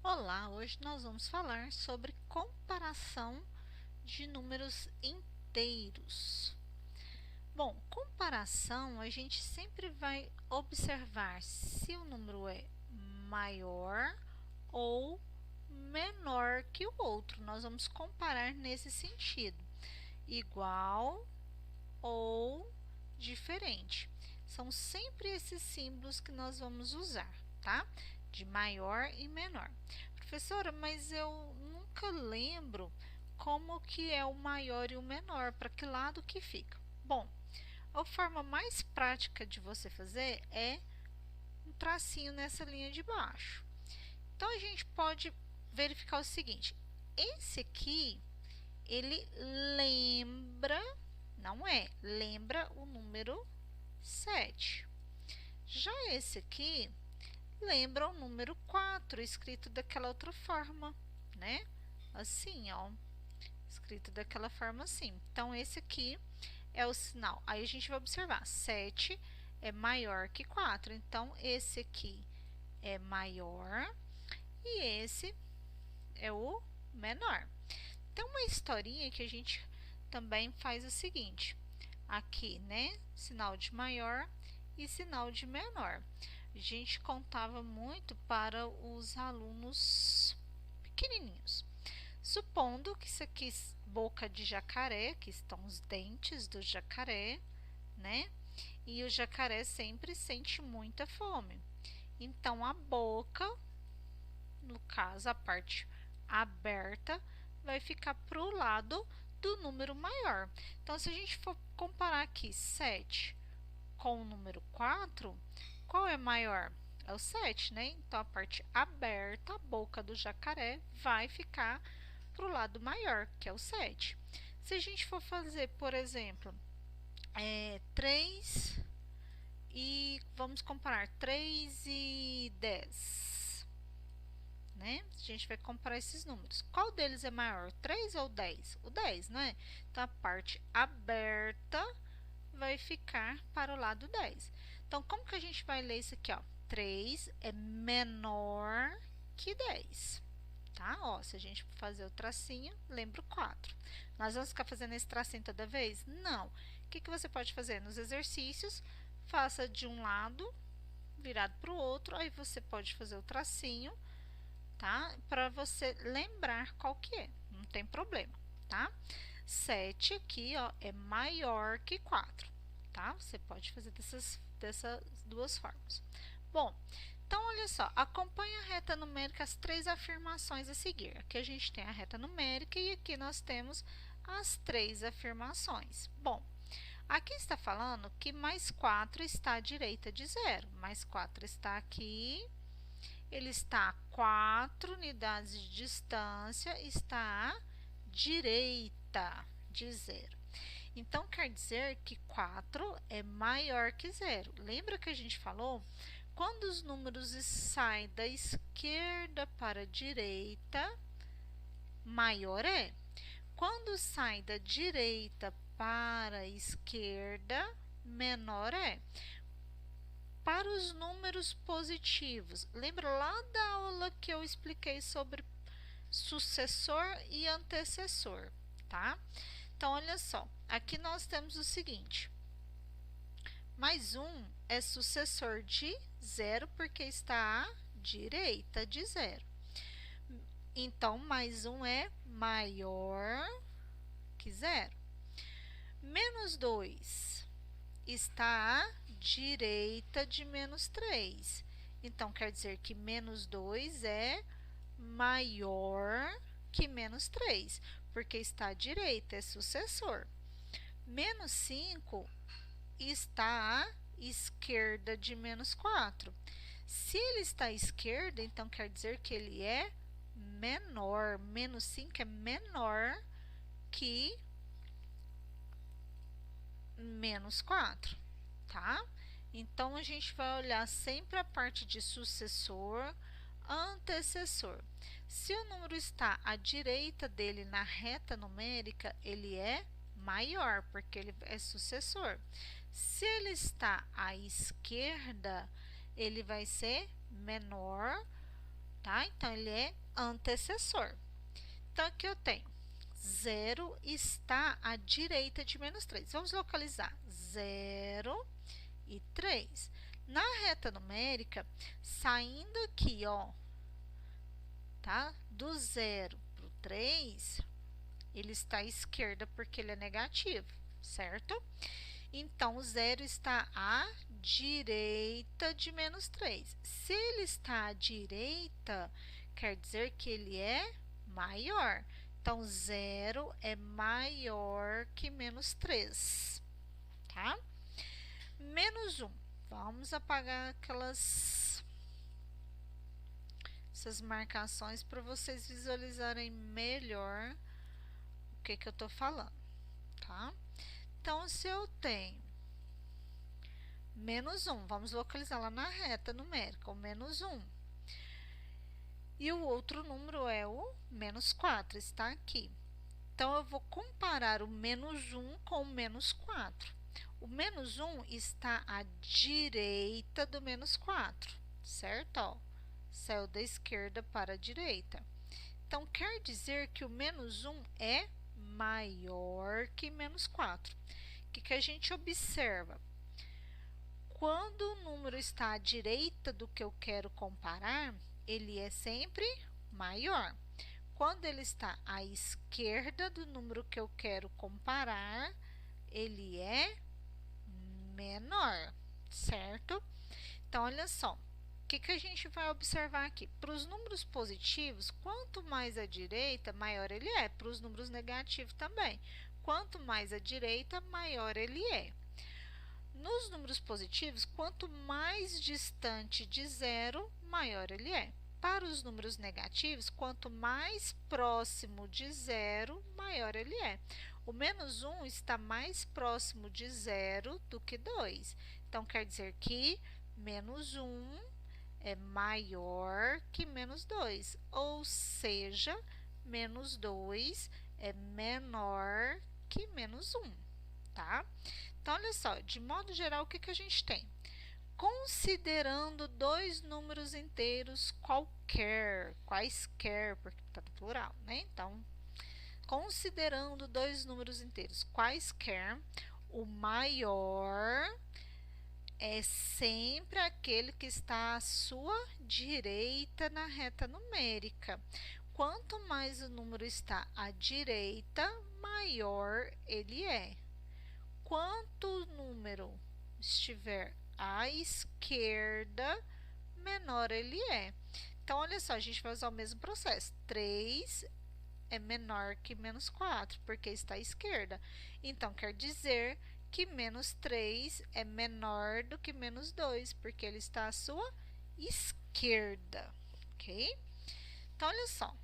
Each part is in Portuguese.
Olá, hoje nós vamos falar sobre comparação de números inteiros. Bom, comparação a gente sempre vai observar se o número é maior ou menor que o outro. Nós vamos comparar nesse sentido, igual ou diferente. São sempre esses símbolos que nós vamos usar, tá? De maior e menor. Professora, mas eu nunca lembro como que é o maior e o menor, para que lado que fica? Bom, a forma mais prática de você fazer é um tracinho nessa linha de baixo. Então a gente pode verificar o seguinte: esse aqui ele lembra o número 7. Já esse aqui lembra o número 4, escrito daquela outra forma, né? Assim, ó, escrito daquela forma assim. Então, esse aqui é o sinal. Aí a gente vai observar, 7 é maior que 4, então esse aqui é maior e esse é o menor. Tem uma historinha que a gente também faz o seguinte, aqui, né, sinal de maior e sinal de menor. A gente contava muito para os alunos pequenininhos. Supondo que isso aqui boca de jacaré, que estão os dentes do jacaré, né? E o jacaré sempre sente muita fome. Então a boca, no caso a parte aberta, vai ficar para o lado do número maior. Então, se a gente for comparar aqui 7 com o número 4, qual é maior? É o 7, né? Então, a parte aberta, a boca do jacaré, vai ficar para o lado maior, que é o 7. Se a gente for fazer, por exemplo, 3 e vamos comparar 3 e 10, né? A gente vai comparar esses números. Qual deles é maior, 3 ou 10? O 10, não é? Então, a parte aberta vai ficar para o lado 10. Então, como que a gente vai ler isso aqui, ó? 3 é menor que 10, tá? Ó, se a gente fazer o tracinho, lembra o 4. Nós vamos ficar fazendo esse tracinho toda vez? Não. O que que você pode fazer? Nos exercícios, faça de um lado, virado para o outro, aí você pode fazer o tracinho, tá? Para você lembrar qual que é, não tem problema, tá? 7 aqui, ó, é maior que 4, tá? Você pode fazer dessas duas formas. Bom, então olha só, acompanhe a reta numérica, as três afirmações a seguir. Aqui a gente tem a reta numérica e aqui nós temos as três afirmações. Bom, aqui está falando que mais 4 está à direita de zero, mais 4 está aqui, ele está a 4 unidades de distância, está à direita de zero. Então, quer dizer que 4 é maior que zero. Lembra que a gente falou? Quando os números saem da esquerda para a direita, maior é. Quando sai da direita para a esquerda, menor é. Para os números positivos, lembra lá da aula que eu expliquei sobre sucessor e antecessor, tá? Então, olha só, aqui nós temos o seguinte: mais 1 é sucessor de zero porque está à direita de zero. Então, mais 1 é maior que zero. Menos 2 está à direita de menos 3. Então, quer dizer que menos 2 é maior que menos 3, porque está à direita, é sucessor. Menos 5 está à esquerda de menos 4. Se ele está à esquerda, então quer dizer que ele é menor. Menos 5 é menor que menos 4, tá? Então, a gente vai olhar sempre a parte de sucessor, antecessor. Se o número está à direita dele na reta numérica, ele é maior, porque ele é sucessor. Se ele está à esquerda, ele vai ser menor, tá? Então, ele é antecessor. Então, aqui eu tenho 0 está à direita de menos 3. Vamos localizar 0 e 3. Na reta numérica, saindo aqui, ó, tá? Do 0 para o 3, ele está à esquerda porque ele é negativo, certo? Então, o 0 está à direita de menos 3. Se ele está à direita, quer dizer que ele é maior. Então, 0 é maior que menos 3, tá? Menos 1. Vamos apagar essas marcações para vocês visualizarem melhor o que eu estou falando, tá? Então, se eu tenho menos 1, vamos localizar lá na reta numérica, o menos 1. E o outro número é o menos 4, está aqui. Então, eu vou comparar o menos 1 com o menos 4. O menos 1 está à direita do menos 4, certo? Ó, saiu da esquerda para a direita. Então, quer dizer que o menos 1 é maior que menos 4. O que a gente observa? Quando o número está à direita do que eu quero comparar, ele é sempre maior. Quando ele está à esquerda do número que eu quero comparar, ele é menor, certo? Então, olha só, o que a gente vai observar aqui? Para os números positivos, quanto mais à direita, maior ele é. Para os números negativos também. Quanto mais à direita, maior ele é. Nos números positivos, quanto mais distante de zero, maior ele é. Para os números negativos, quanto mais próximo de zero, maior ele é. O menos 1 está mais próximo de zero do que 2. Então, quer dizer que menos 1 é maior que menos 2. Ou seja, menos 2 é menor que menos 1, tá? Então, olha só, de modo geral, o que a gente tem? Considerando dois números inteiros quaisquer, porque está no plural, né? Então, considerando dois números inteiros quaisquer, o maior é sempre aquele que está à sua direita na reta numérica. Quanto mais o número está à direita, maior ele é. Quanto o número estiver à esquerda, menor ele é. Então, olha só, a gente vai usar o mesmo processo. 3 é menor que menos 4, porque está à esquerda. Então, quer dizer que menos 3 é menor do que menos 2, porque ele está à sua esquerda, ok? Então, olha só,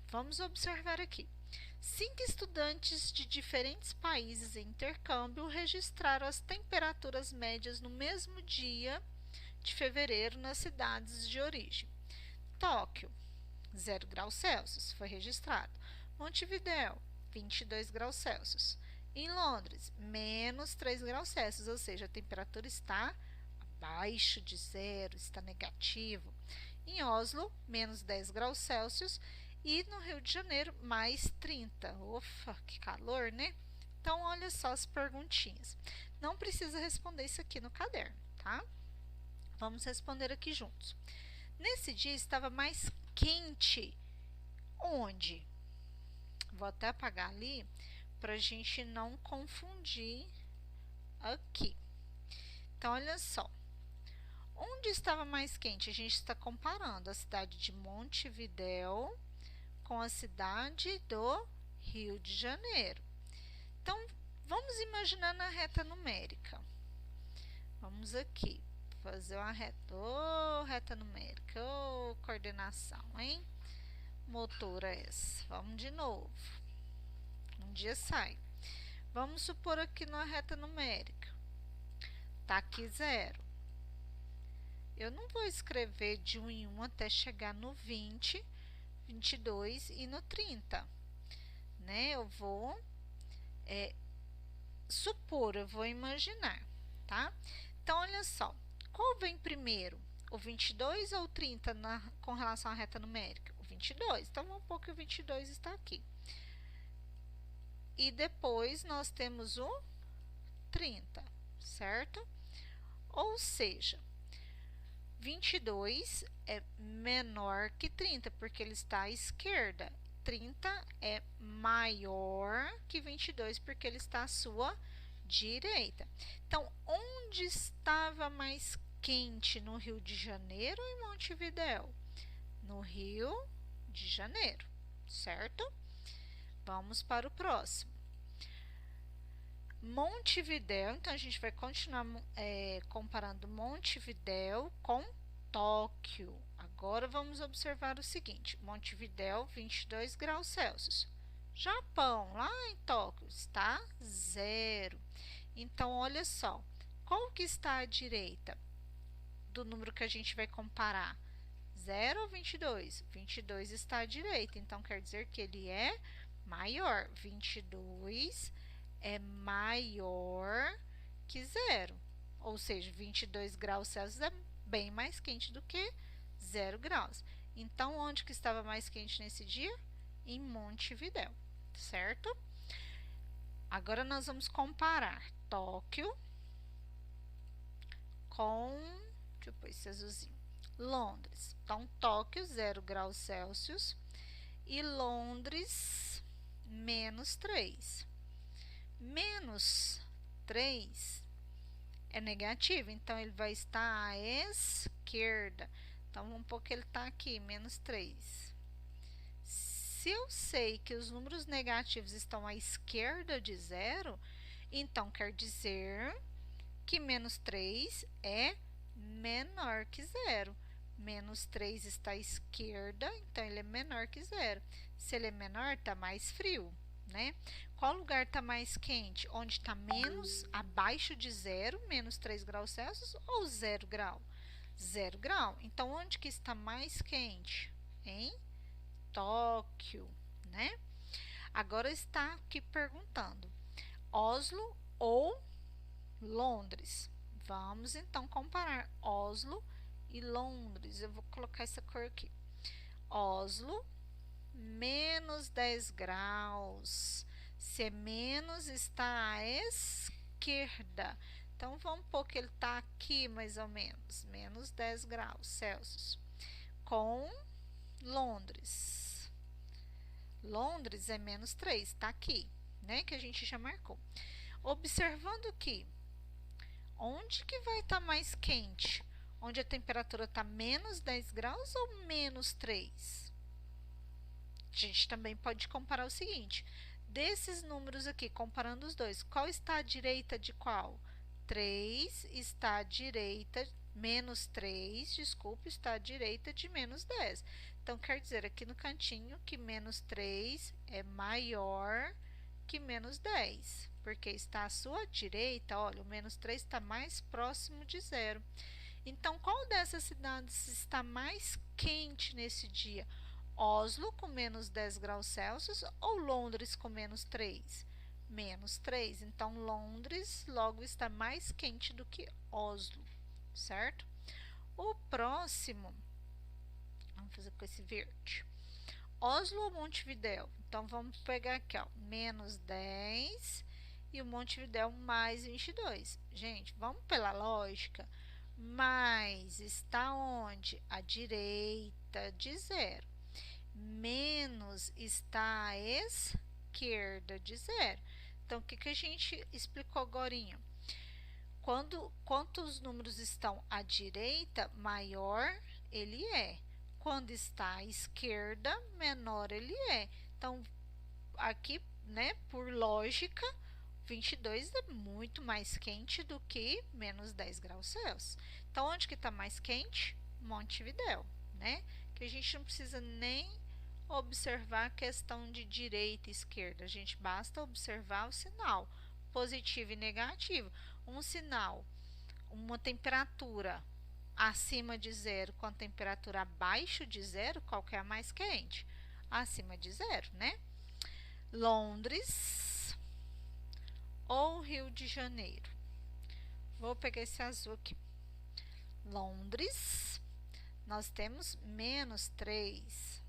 vamos observar aqui. 5 estudantes de diferentes países em intercâmbio registraram as temperaturas médias no mesmo dia de fevereiro nas cidades de origem. Tóquio, 0 graus Celsius, foi registrado. Montevidéu, 22 graus Celsius. Em Londres, menos 3 graus Celsius, ou seja, a temperatura está abaixo de zero, está negativo. Em Oslo, menos 10 graus Celsius. E no Rio de Janeiro, mais 30. Ufa, que calor, né? Então, olha só as perguntinhas. Não precisa responder isso aqui no caderno, tá? Vamos responder aqui juntos. Nesse dia estava mais quente. Onde? Vou até apagar ali para a gente não confundir aqui. Então, olha só. Onde estava mais quente? A gente está comparando a cidade de Montevidéu com a cidade do Rio de Janeiro. Então, vamos imaginar na reta numérica. Vamos aqui fazer uma reta, reta numérica, coordenação, hein? Motor é essa. Vamos de novo. Um dia sai. Vamos supor aqui na reta numérica. Tá aqui 0. Eu não vou escrever de 1 em 1 até chegar no 20, 22 e no 30, né? Eu vou supor, eu vou imaginar, tá? Então, olha só, qual vem primeiro? O 22 ou o 30 com relação à reta numérica? O 22. Então, vamos pôr que o 22 está aqui. E depois, nós temos o 30, certo? Ou seja, 22 é menor que 30, porque ele está à esquerda. 30 é maior que 22, porque ele está à sua direita. Então, onde estava mais quente, no Rio de Janeiro ou em Montevidéu? No Rio de Janeiro, certo? Vamos para o próximo. Montevidéu, então a gente vai continuar comparando Montevidéu com Tóquio. Agora vamos observar o seguinte: Montevidéu, 22 graus Celsius. Japão, lá em Tóquio, está 0. Então, olha só, qual que está à direita do número que a gente vai comparar? 0 ou 22? 22 está à direita, então quer dizer que ele é maior. 22 é maior que 0, ou seja, 22 graus Celsius é bem mais quente do que 0 graus. Então, onde que estava mais quente nesse dia? Em Montevidéu, certo? Agora, nós vamos comparar Tóquio com, deixa eu pôr esse azulzinho, Londres. Então, Tóquio, 0 graus Celsius e Londres, menos 3. Menos 3 é negativo, então ele vai estar à esquerda. Então, vamos pôr que ele está aqui, menos 3. Se eu sei que os números negativos estão à esquerda de 0, então quer dizer que menos 3 é menor que 0. Menos 3 está à esquerda, então ele é menor que 0. Se ele é menor, está mais frio, né? Qual lugar está mais quente? Onde está menos, abaixo de 0, menos 3 graus Celsius, ou 0 grau? 0 grau. Então, onde que está mais quente? Em Tóquio, né? Agora está aqui perguntando, Oslo ou Londres? Vamos, então, comparar Oslo e Londres. Eu vou colocar essa cor aqui. Oslo, menos 10 graus. Se é menos, está à esquerda. Então, vamos pôr que ele está aqui, mais ou menos. Menos 10 graus Celsius. Com Londres. Londres é menos 3, está aqui, né? Que a gente já marcou. Observando que, onde que vai estar mais quente? Onde a temperatura está menos 10 graus ou menos 3? A gente também pode comparar o seguinte, desses números aqui, comparando os dois, qual está à direita de qual? 3 está à direita, menos 3, desculpa, está à direita de menos 10. Então, quer dizer aqui no cantinho que menos 3 é maior que menos 10, porque está à sua direita, olha, o menos 3 está mais próximo de 0. Então, qual dessas cidades está mais quente nesse dia? Oslo com menos 10 graus Celsius ou Londres com menos 3? Menos 3. Então, Londres logo está mais quente do que Oslo, certo? O próximo, vamos fazer com esse verde. Oslo ou Montevidéu? Então, vamos pegar aqui, ó, menos 10 e o Montevidéu mais 22. Gente, vamos pela lógica. Mais está onde? À direita de 0. Menos está à esquerda de 0. Então, o que a gente explicou agorinha? Quanto os números estão à direita, maior ele é. Quando está à esquerda, menor ele é. Então, aqui, né, por lógica, 22 é muito mais quente do que menos 10 graus Celsius. Então, onde que está mais quente? Montevidéu, né? Que a gente não precisa nem observar a questão de direita e esquerda. A gente basta observar o sinal positivo e negativo. Um sinal, uma temperatura acima de 0 com a temperatura abaixo de 0, qual que é a mais quente? Acima de 0, né? Londres ou Rio de Janeiro? Vou pegar esse azul aqui. Londres, nós temos menos 3.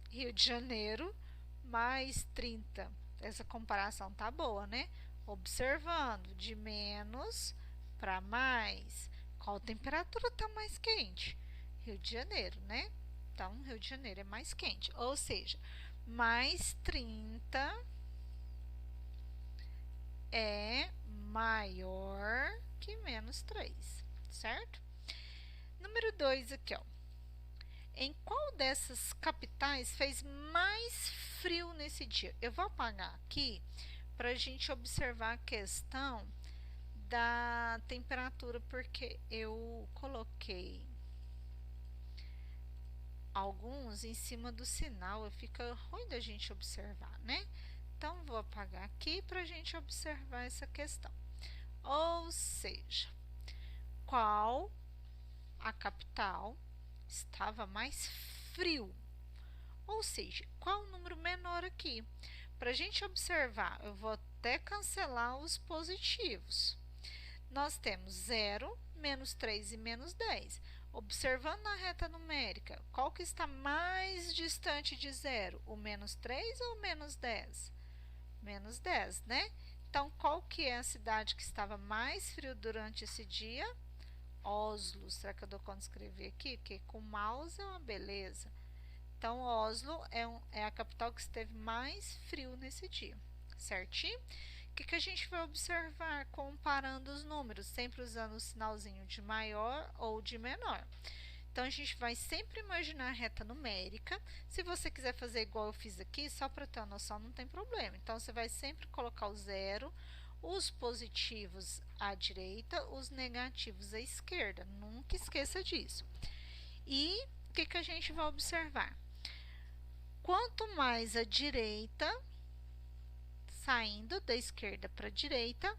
Rio de Janeiro, mais 30. Essa comparação tá boa, né? Observando de menos para mais. Qual temperatura tá mais quente? Rio de Janeiro, né? Então, Rio de Janeiro é mais quente. Ou seja, mais 30 é maior que menos 3, certo? Número 2 aqui, ó. Em qual dessas capitais fez mais frio nesse dia? Eu vou apagar aqui para a gente observar a questão da temperatura, porque eu coloquei alguns em cima do sinal, fica ruim da gente observar, né? Então, vou apagar aqui para a gente observar essa questão. Ou seja, qual a capital estava mais frio? Ou seja, qual o número menor aqui? Para a gente observar, eu vou até cancelar os positivos. Nós temos 0, menos 3 e menos 10. Observando na reta numérica, qual que está mais distante de 0? O menos 3 ou o menos 10? Menos 10, né? Então, qual que é a cidade que estava mais frio durante esse dia? Oslo. Será que eu dou conta de escrever aqui? Porque com mouse é uma beleza. Então, Oslo é a capital que esteve mais frio nesse dia, certinho? O que a gente vai observar comparando os números, sempre usando o sinalzinho de maior ou de menor. Então, a gente vai sempre imaginar a reta numérica. Se você quiser fazer igual eu fiz aqui, só para ter uma noção, não tem problema. Então, você vai sempre colocar o 0, os positivos à direita, os negativos à esquerda. Nunca esqueça disso. E o que a gente vai observar? Quanto mais à direita, saindo da esquerda para a direita,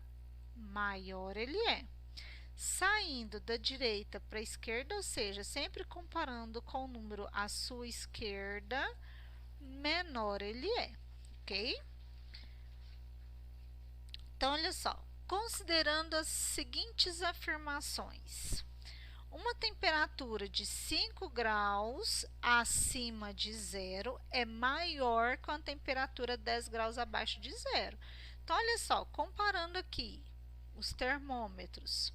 maior ele é. Saindo da direita para a esquerda, ou seja, sempre comparando com o número à sua esquerda, menor ele é, ok? Então, olha só, considerando as seguintes afirmações. Uma temperatura de 5 graus acima de zero é maior que uma temperatura 10 graus abaixo de zero. Então, olha só, comparando aqui os termômetros,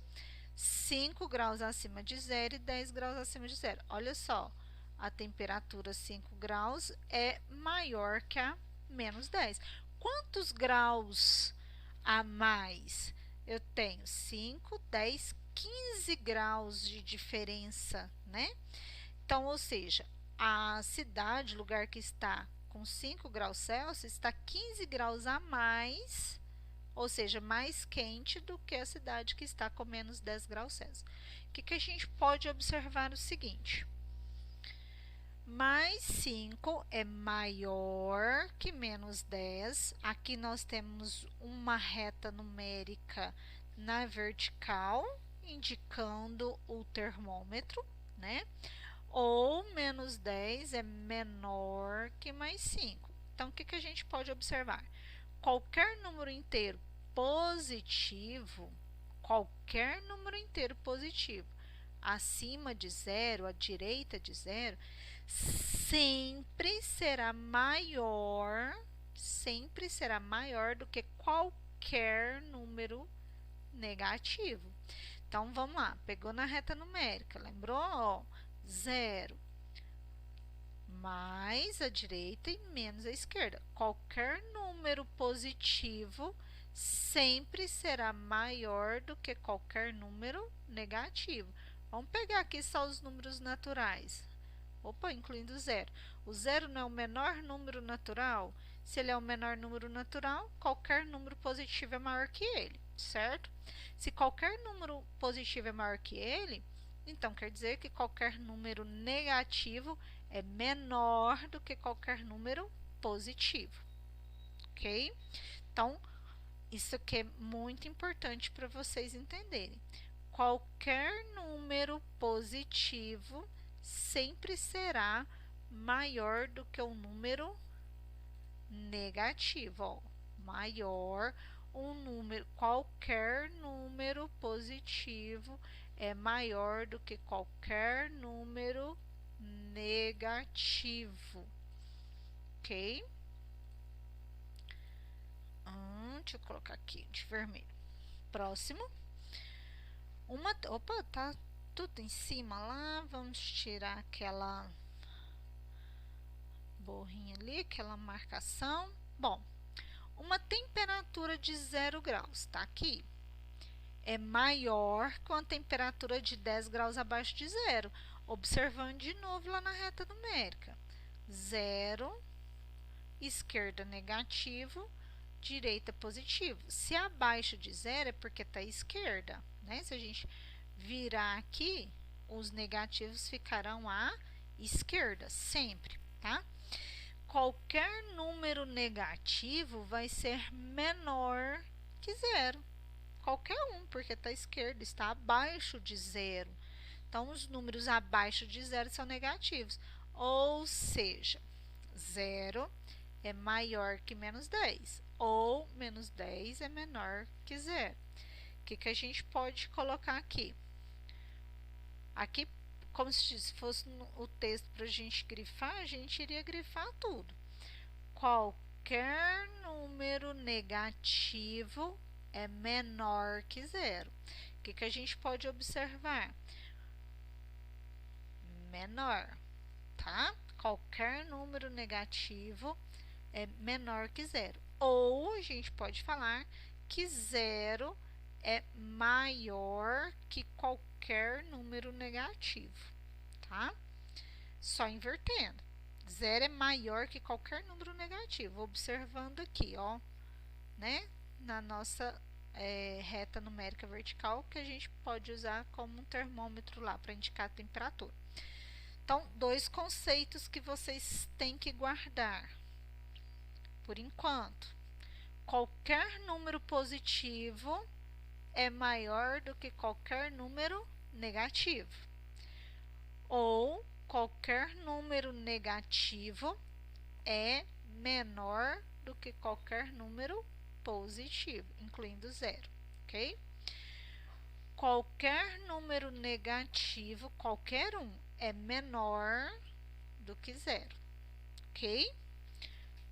5 graus acima de zero e 10 graus acima de zero. Olha só, a temperatura 5 graus é maior que a menos 10. Quantos graus a mais? Eu tenho 5, 10, 15 graus de diferença, né? Então, ou seja, a cidade, lugar que está com 5 graus Celsius, está 15 graus a mais, ou seja, mais quente do que a cidade que está com menos 10 graus Celsius. O que a gente pode observar o seguinte: mais 5 é maior que menos 10. Aqui nós temos uma reta numérica na vertical, indicando o termômetro, né? Ou menos 10 é menor que mais 5. Então, o que a gente pode observar? Qualquer número inteiro positivo, acima de zero, à direita de zero, sempre será maior do que qualquer número negativo. Então, vamos lá, pegou na reta numérica, lembrou? Ó, 0 mais a direita e menos a esquerda. Qualquer número positivo sempre será maior do que qualquer número negativo. Vamos pegar aqui só os números naturais. Opa, incluindo o zero. O zero não é o menor número natural? Se ele é o menor número natural, qualquer número positivo é maior que ele, certo? Se qualquer número positivo é maior que ele, então quer dizer que qualquer número negativo é menor do que qualquer número positivo, ok? Então, isso aqui é muito importante para vocês entenderem. Qualquer número positivo sempre será maior do que o número negativo, ó. Qualquer número positivo é maior do que qualquer número negativo, ok? Deixa eu colocar aqui de vermelho. Próximo. Opa, tá tudo em cima lá. Vamos tirar aquela borrinha ali, aquela marcação. Bom, uma temperatura de 0 graus, tá aqui, é maior que uma temperatura de 10 graus abaixo de zero. Observando de novo lá na reta numérica. 0, esquerda negativo, direita positivo. Se abaixo de zero é porque está à esquerda, né? Se a gente virar aqui, os negativos ficarão à esquerda, sempre, tá? Qualquer número negativo vai ser menor que zero. Qualquer um, porque está à esquerda, está abaixo de zero. Então, os números abaixo de zero são negativos. Ou seja, zero é maior que menos 10. Ou menos 10 é menor que zero. O que a gente pode colocar aqui? Aqui, como se fosse o texto para a gente grifar, a gente iria grifar tudo. Qualquer número negativo é menor que zero. O que a gente pode observar? Menor, tá? Qualquer número negativo é menor que zero. Ou a gente pode falar que zero é maior que qualquer número negativo, tá? Só invertendo. Zero é maior que qualquer número negativo. Observando aqui, ó, né? Na nossa reta numérica vertical, que a gente pode usar como um termômetro lá para indicar a temperatura. Então, dois conceitos que vocês têm que guardar por enquanto. Qualquer número positivo é maior do que qualquer número negativo. Ou qualquer número negativo é menor do que qualquer número positivo, incluindo zero, ok? Qualquer número negativo, qualquer um, é menor do que zero, ok?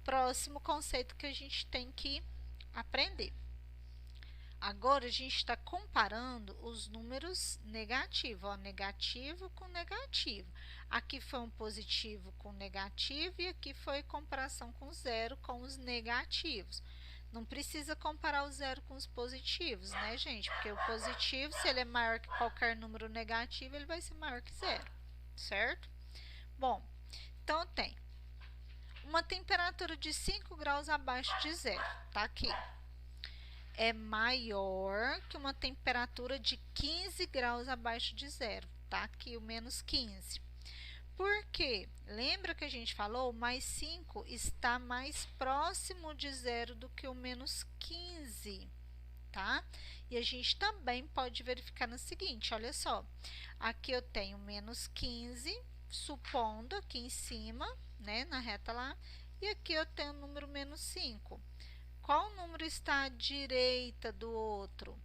Próximo conceito que a gente tem que aprender. Agora, a gente está comparando os números negativos, ó, negativo com negativo. Aqui foi um positivo com negativo e aqui foi comparação com zero com os negativos. Não precisa comparar o zero com os positivos, né, gente? Porque o positivo, se ele é maior que qualquer número negativo, ele vai ser maior que zero, certo? Bom, então tem uma temperatura de 5 graus abaixo de zero, tá aqui. É maior que uma temperatura de 15 graus abaixo de zero, tá aqui o menos 15. Por quê? Lembra que a gente falou? O mais 5 está mais próximo de zero do que o menos 15, tá? E a gente também pode verificar no seguinte, olha só. Aqui eu tenho menos 15, supondo aqui em cima, né, na reta lá, e aqui eu tenho o número menos 5. Qual número está à direita do outro?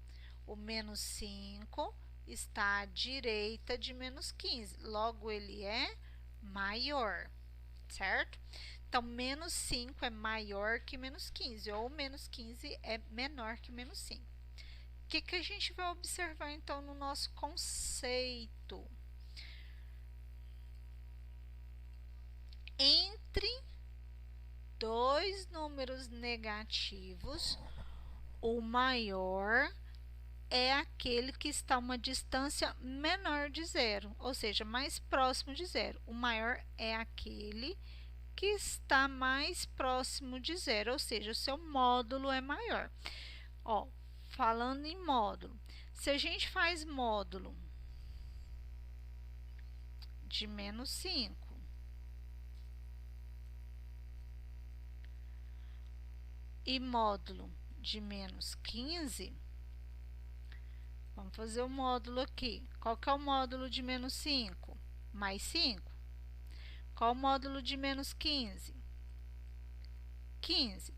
O menos 5 está à direita de menos 15, logo ele é maior, certo? Então, menos 5 é maior que menos 15, ou menos 15 é menor que menos 5. O que a gente vai observar, então, no nosso conceito? Entre dois números negativos, o maior é aquele que está a uma distância menor de zero, ou seja, mais próximo de zero. O maior é aquele que está mais próximo de zero, ou seja, o seu módulo é maior. Ó, falando em módulo, se a gente faz módulo de menos 5 e módulo de menos 15, vamos fazer o módulo aqui. Qual que é o módulo de menos 5? Mais 5. Qual o módulo de menos 15? 15.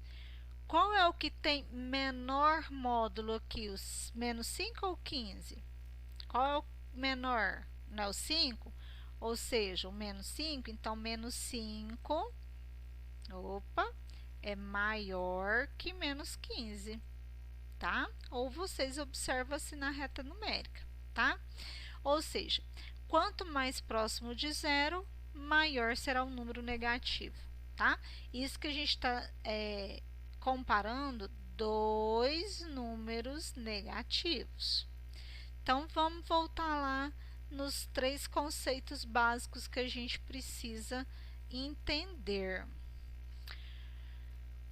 Qual é o que tem menor módulo aqui? Os menos 5 ou 15? Qual é o menor? Não é o 5? Ou seja, o menos 5, então menos 5, opa, é maior que menos 15, tá? Ou vocês observam assim na reta numérica, tá? Ou seja, quanto mais próximo de zero, maior será o número negativo, tá? Isso que a gente está comparando dois números negativos. Então, vamos voltar lá nos três conceitos básicos que a gente precisa entender.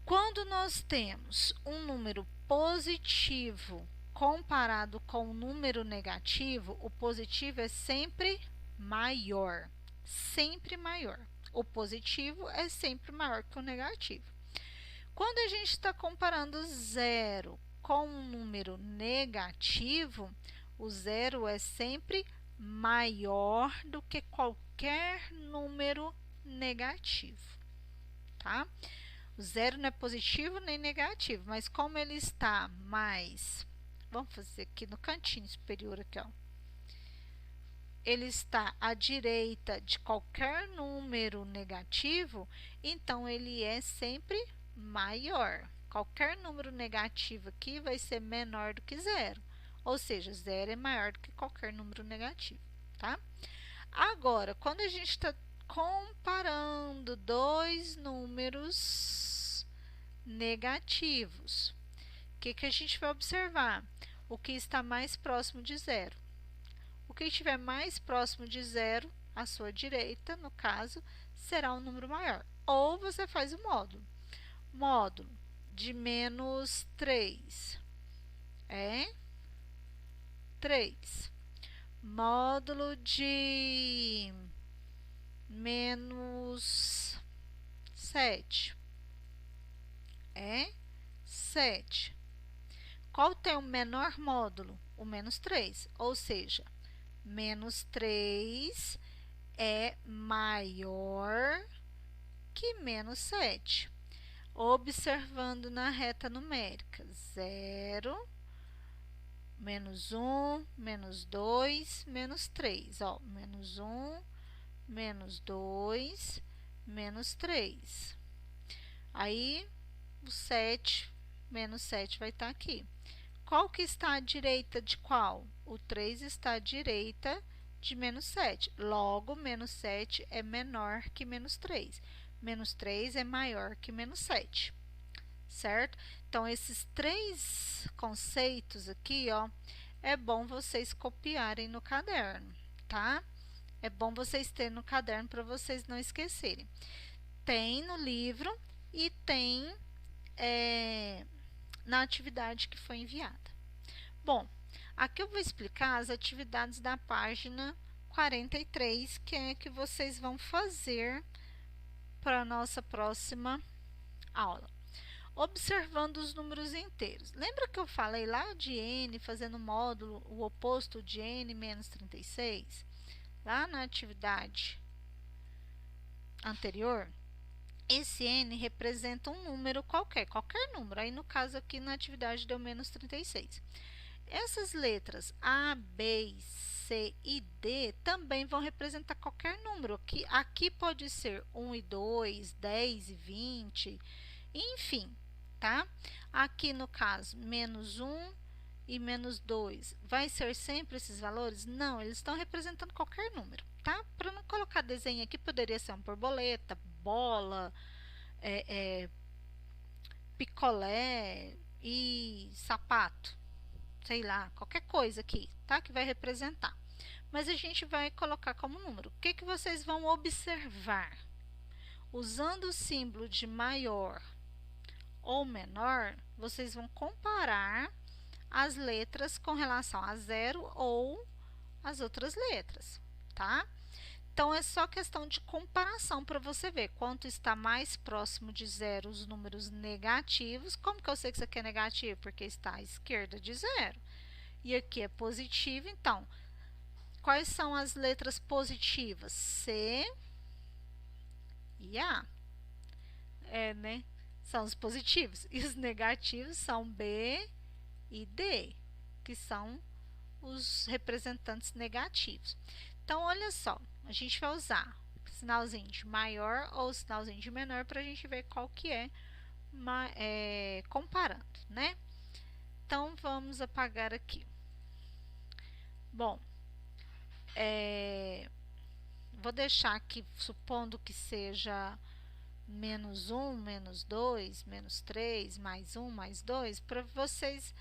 Quando nós temos um número positivo comparado com um número negativo, o positivo é sempre maior. Sempre maior. O positivo é sempre maior que o negativo. Quando a gente está comparando zero com um número negativo, o zero é sempre maior do que qualquer número negativo, tá? O zero não é positivo nem negativo, mas como ele está mais, vamos fazer aqui no cantinho superior aqui, ó. Ele está à direita de qualquer número negativo, então ele é sempre maior. Qualquer número negativo aqui vai ser menor do que zero, ou seja, zero é maior do que qualquer número negativo, tá? Agora, quando a gente está comparando dois números negativos, o que a gente vai observar? O que está mais próximo de zero. O que estiver mais próximo de zero, à sua direita, no caso, será um número maior. Ou você faz o módulo. Módulo de menos 3 é 3. Módulo de menos 7 é 7. Qual tem o menor módulo? O menos 3, ou seja, menos 3 é maior que menos 7. Observando na reta numérica, 0, menos 1, menos 2, menos 3. Ó, menos 1, menos 2, menos 3. Aí, o 7, menos 7 vai estar aqui. Qual que está à direita de qual? O 3 está à direita de menos 7. Logo, menos 7 é menor que menos 3. Menos 3 é maior que menos 7, certo? Então, esses três conceitos aqui, ó, é bom vocês copiarem no caderno, tá? É bom vocês terem no caderno para vocês não esquecerem. Tem no livro e tem na atividade que foi enviada. Bom, aqui eu vou explicar as atividades da página 43, que é que vocês vão fazer para a nossa próxima aula. Observando os números inteiros. Lembra que eu falei lá de n fazendo módulo, o oposto de n menos 36? Lá na atividade anterior, esse n representa um número qualquer número. Aí, no caso aqui, na atividade deu menos 36. Essas letras A, B, C e D também vão representar qualquer número. Aqui pode ser 1 e 2, 10 e 20, enfim, tá? Aqui, no caso, menos 1 e menos 2, vai ser sempre esses valores? Não, eles estão representando qualquer número, tá? Para não colocar desenho aqui, poderia ser uma borboleta, bola, picolé e sapato, sei lá, qualquer coisa aqui, tá? Que vai representar. Mas a gente vai colocar como número. O que vocês vão observar? Usando o símbolo de maior ou menor, vocês vão comparar as letras com relação a zero ou as outras letras, tá? Então, é só questão de comparação para você ver quanto está mais próximo de zero os números negativos. Como que eu sei que isso aqui é negativo? Porque está à esquerda de zero. E aqui é positivo, então, quais são as letras positivas? C e A. Né? São os positivos. E os negativos são B e D, que são os representantes negativos. Então, olha só, a gente vai usar sinalzinho de maior ou sinalzinho de menor para a gente ver qual que é, comparando, né? Então, vamos apagar aqui. Bom, vou deixar aqui, supondo que seja menos 1, menos 2, menos 3, mais 1, mais 2, para vocês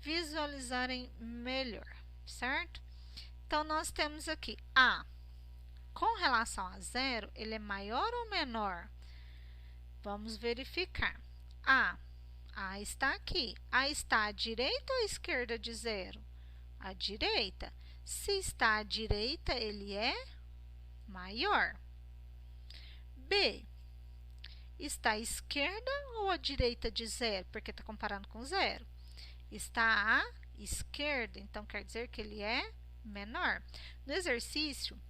visualizarem melhor, certo? Então, nós temos aqui A. Com relação a zero, ele é maior ou menor? Vamos verificar. A está aqui. A está à direita ou à esquerda de zero? À direita. Se está à direita, ele é maior. B está à esquerda ou à direita de zero? Porque está comparando com zero. Está à esquerda, então quer dizer que ele é menor. No exercício,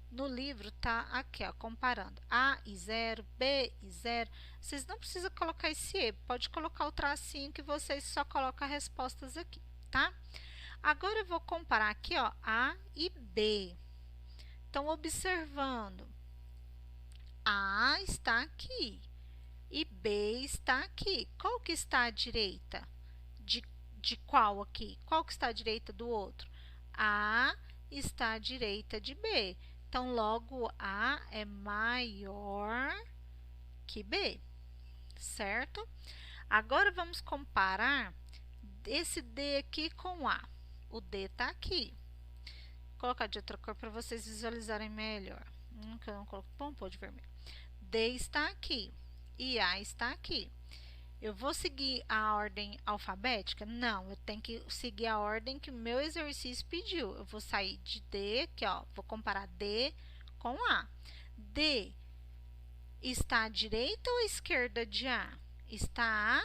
no livro tá aqui, ó, comparando A e 0, B e 0. Vocês não precisam colocar esse E, pode colocar o tracinho que vocês só colocam as respostas aqui, tá? Agora eu vou comparar aqui, ó, A e B. Então, observando, A está aqui e B está aqui. Qual que está à direita? De qual aqui? Qual que está à direita do outro? A está à direita de B. Então, logo, A é maior que B, certo? Agora, vamos comparar esse D aqui com A. O D está aqui. Vou colocar de outra cor para vocês visualizarem melhor. Que eu não coloco pompom de vermelho. D está aqui e A está aqui. Eu vou seguir a ordem alfabética? Não, eu tenho que seguir a ordem que o meu exercício pediu. Eu vou sair de D, aqui, ó, vou comparar D com A. D está à direita ou à esquerda de A? Está à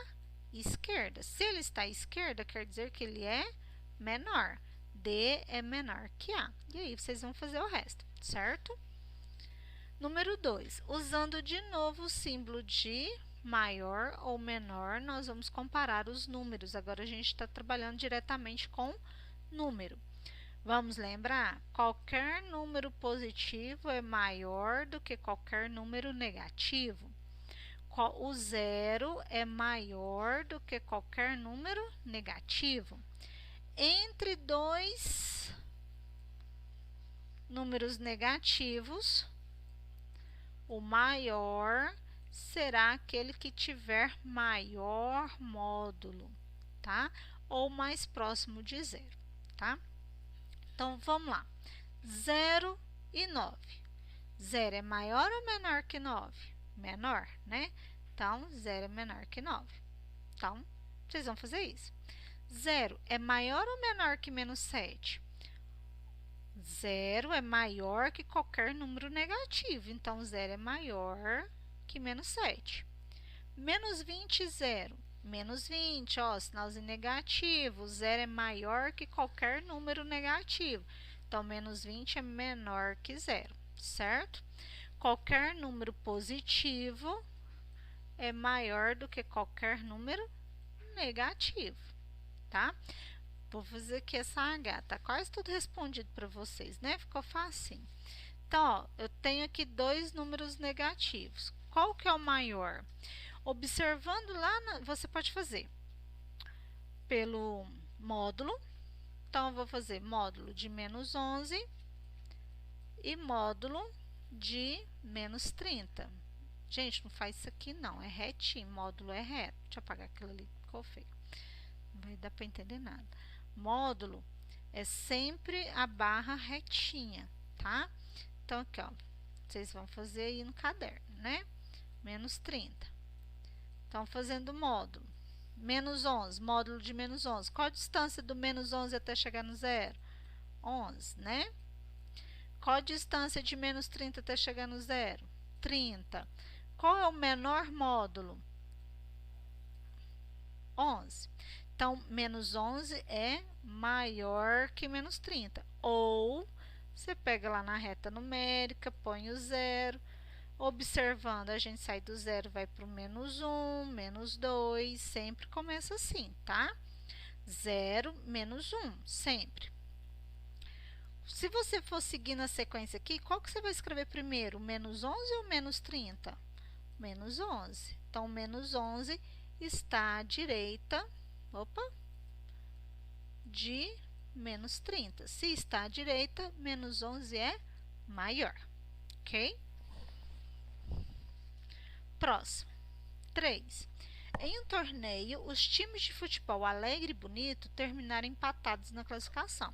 esquerda. Se ele está à esquerda, quer dizer que ele é menor. D é menor que A. E aí, vocês vão fazer o resto, certo? Número 2. Usando de novo o símbolo de maior ou menor, nós vamos comparar os números. Agora, a gente está trabalhando diretamente com número. Vamos lembrar? Qualquer número positivo é maior do que qualquer número negativo. O zero é maior do que qualquer número negativo. Entre dois números negativos, o maior será aquele que tiver maior módulo, tá? Ou mais próximo de zero, tá? Então, vamos lá. 0 e 9. 0 é maior ou menor que 9? Menor, né? Então, 0 é menor que 9. Então, vocês vão fazer isso. 0 é maior ou menor que menos 7? 0 é maior que qualquer número negativo. Então, 0 é maior que menos 7. Menos 20, 0. Menos 20, ó, sinalzinho negativo. 0 é maior que qualquer número negativo. Então, menos 20 é menor que 0, certo? Qualquer número positivo é maior do que qualquer número negativo, tá? Vou fazer aqui essa H, tá quase tudo respondido para vocês, né? Ficou fácil. Então, ó, eu tenho aqui dois números negativos. Qual que é o maior? Observando lá, você pode fazer pelo módulo. Então, eu vou fazer módulo de menos 11 e módulo de menos 30. Gente, não faz isso aqui não, é retinho, módulo é reto. Deixa eu apagar aquilo ali que ficou feio. Não vai dar para entender nada. Módulo é sempre a barra retinha, tá? Então, aqui, ó, vocês vão fazer aí no caderno, né? Menos 30. Então, fazendo módulo. Menos 11, módulo de menos 11. Qual a distância do menos 11 até chegar no zero? 11, né? Qual a distância de menos 30 até chegar no zero? 30. Qual é o menor módulo? 11. Então, menos 11 é maior que menos 30. Ou, você pega lá na reta numérica, põe o zero. Observando, a gente sai do zero, vai para o menos 1, menos 2. Sempre começa assim, tá? 0, menos 1, sempre. Se você for seguir na sequência aqui, qual que você vai escrever primeiro? Menos 11 ou menos 30? Menos 11. Então, menos 11 está à direita, de menos 30. Se está à direita, menos 11 é maior, ok? Próximo. 3. Em um torneio, os times de futebol Alegre e Bonito terminaram empatados na classificação.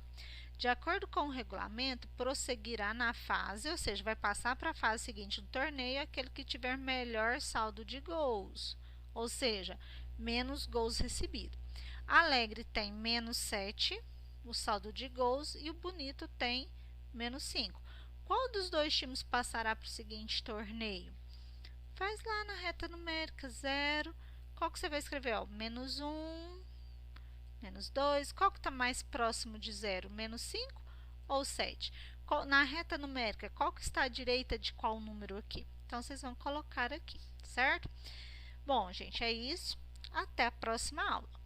De acordo com o regulamento, prosseguirá na fase, ou seja, vai passar para a fase seguinte do torneio aquele que tiver melhor saldo de gols, ou seja, menos gols recebidos. Alegre tem menos 7, o saldo de gols, e o Bonito tem menos 5. Qual dos dois times passará para o seguinte torneio? Faz lá na reta numérica 0. Qual que você vai escrever? Ó, menos 1, menos 2. Qual que está mais próximo de 0? Menos 5 ou 7? Na reta numérica, qual que está à direita de qual número aqui? Então, vocês vão colocar aqui, certo? Bom, gente, é isso. Até a próxima aula.